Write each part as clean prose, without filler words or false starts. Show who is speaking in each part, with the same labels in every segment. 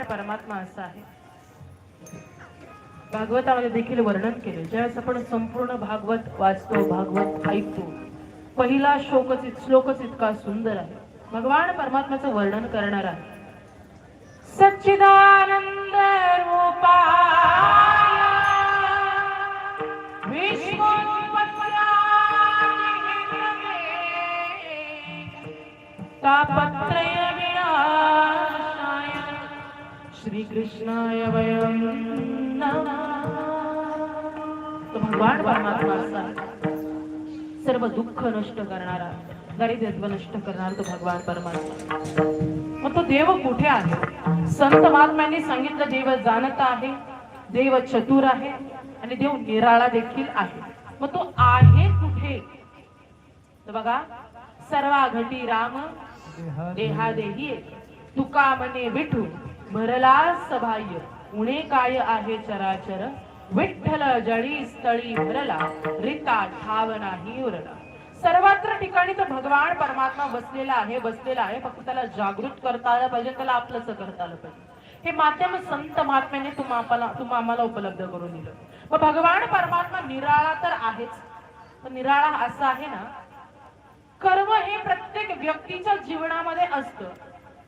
Speaker 1: परमात्मा असा आहे. भागवतामध्ये देखील वर्णन केले. ज्यावेळेस आपण संपूर्ण भागवत वाचतो, भागवत ऐकतो, पहिला श्लोकच इतका सुंदर आहे. भगवान परमात्म्याचं वर्णन करणार आहे. सच्चिदानंद रूपाय तापत्रय विनाशाय श्री कृष्णाय वयं नमः. तो भगवान परमात्मा असा सर्व दुःख नष्ट करणारा, दारिद्र्य नष्ट करणारा तो भगवान परमात्मा. मग तो देव कुठे आहे? संत महात्म्यांनी सांगितलं, देव जाणता आहे, देव चतुर आहे आणि देव निराळा देखील आहे. मग तो आहे कुठे? तर बघा, सर्वा घटी राम देहादेही तुका मने विठू भरला सभाय उणे काय आहे चराचर विठ्ठल जळी स्थळी भरला रिता ठाव नाही उरला. सर्वत्र ठिकाणी तो भगवान परमात्मा बसलेला आहे. फक्त त्याला जागृत करता आलं पाहिजे, त्याला आपलंच करता आलं पाहिजे. हे माध्यम संत महात्म्याने तुम्हा आम्हाला उपलब्ध करून दिलं. मग भगवान परमात्मा निराळा तर आहेच, पण निराळा असा आहे ना, कर्म हे प्रत्येक व्यक्तीच्या जीवनामध्ये असतं,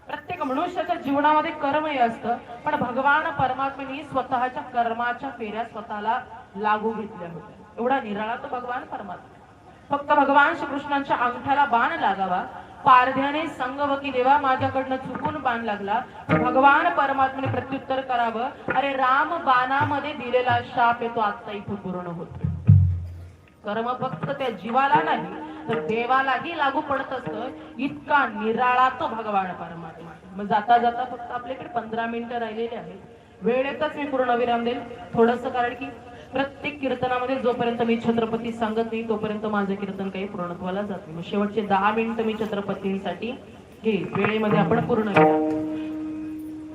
Speaker 1: प्रत्येक मनुष्याच्या जीवनामध्ये कर्म हे असतं. पण भगवान परमात्म्याने स्वतःच्या कर्माच्या फेऱ्या स्वतःला लागू घेतल्या होत्या. एवढा निराळा तो भगवान परमात्मा. फक्त भगवान श्रीकृष्णांच्या अंगठ्याला बाण लागावा, पारध्याने संगवकी देवा माझ्याकडनं चुकून बाण लागला, भगवान परमात्म्याने प्रत्युत्तर करावं, अरे राम बाणामध्ये दिलेला शाप आहे तो आता इथं पूर्ण होतो. कर्म फक्त त्या जीवाला नाही तर देवालाही लागू पडत असतं. इतका निराळा तो भगवान परमात्मा. मग जाता जाता फक्त आपल्याकडे 15 मिनिटं राहिलेले आहेत. वेळेतच मी पूर्ण विराम देईल थोडंसं, कारण की प्रत्येक कीर्तनामध्ये जोपर्यंत मी छत्रपती सांगत नाही तोपर्यंत माझं कीर्तन काही पूर्णत्वाला जात नाही. मग शेवटचे 10 मिनिटं मी छत्रपतींसाठी घेईल. वेळेमध्ये आपण पूर्ण घेऊ.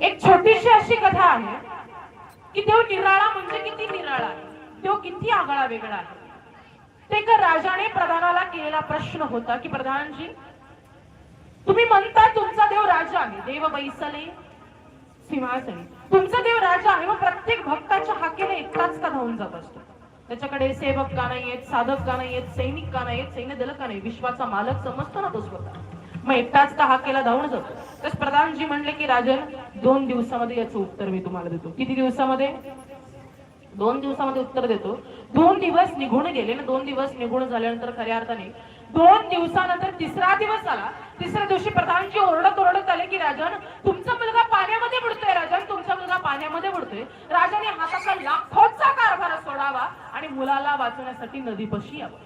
Speaker 1: एक छोटीशी अशी कथा आहे की देव निराळा म्हणजे किती निराळा आहे, देव किती आगळा वेगळा आहे. ते एका राजाने प्रधानाला केलेला प्रश्न होता की प्रधानजी, तुम्ही म्हणता तुमचा देव राजा आहे, देव बैसले सिंहासनी, तुमचा देव राजा आहे, मग प्रत्येक भक्ताच्या हाकेने एकटाच का धावून जात असतो? त्याच्याकडे सेवक का नाही आहेत, साधक का नाही आहेत, सैनिक का नाही आहेत, सैन्य दल का नाही, विश्वाचा मालक समजतो ना तो स्वतः, मग एकटाच का हाकेला धावून जातो? तर प्रधानजी म्हणले की राजन, 2 दिवसामध्ये याचं उत्तर मी तुम्हाला देतो. किती दिवसामध्ये? 2 दिवसामध्ये उत्तर देतो. 2 दिवस निघून गेले ना. 2 दिवस निघून झाल्यानंतर खऱ्या अर्थाने 2 दिवसानंतर 3रा दिवस आला. 3ऱ्या दिवशी प्रधानजी ओरडत आले की राजन, तुमचा मुलगा पाण्यामध्ये बुडतोय, राजन तुमचा मुलगा पाण्यामध्ये बुडतोय. राजाने हाताचा लाखोचा कारभार सोडावा आणि मुलाला वाचवण्यासाठी नदीपाशी यावं.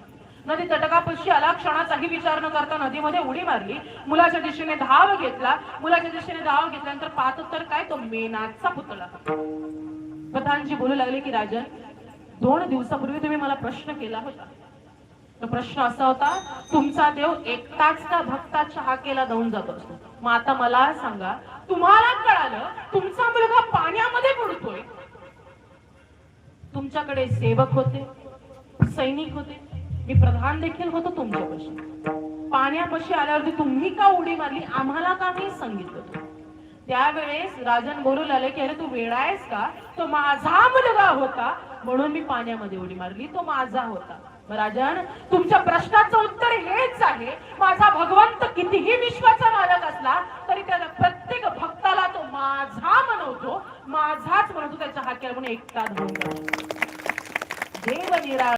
Speaker 1: नदी तटकापाशी आला, क्षणाचाही विचार न करता नदीमध्ये उडी मारली, मुलाच्या दिशेने धाव घेतला. मुलाच्या दिशेने धाव घेतल्यानंतर पाहतो तर काय, तो मेनाचा पुतळा. प्रधानजी बोलू लागले की राजन, 2 दिवसापूर्वी तुम्ही मला प्रश्न केला होता. तो प्रश्न असा होता, तुमचा देव एकटाच का भक्ताच्या हाकेला धावून जात असतो? मग आता मला सांगा, तुम्हाला कळालं तुमचा मुलगा पाण्यामध्ये बुडतोय, तुमच्याकडे सेवक होते, सैनिक होते, मी प्रधान देखील होतो तुमच्यापाशी, पाण्यापाशी आल्यावरती तुम्ही का उडी मारली, आम्हाला का नाही सांगितलं? त्यावेळेस राजन बोलू लागले की अरे तू वेडा आहेस का, तो माझा मुलगा होता म्हणून मी पाण्यामध्ये उडी मारली, तो माझा होता. राजन, तुमच्या प्रश्नाचं उत्तर हेच आहे, माझा भगवंत कितीही विश्वाचा मालक असला तरी त्याला प्रत्येक भक्ताला तो माझा म्हणतो, माझाच म्हणतो, त्याच्या हाकेला म्हणून एकटा धावून जातो. देव निराळा.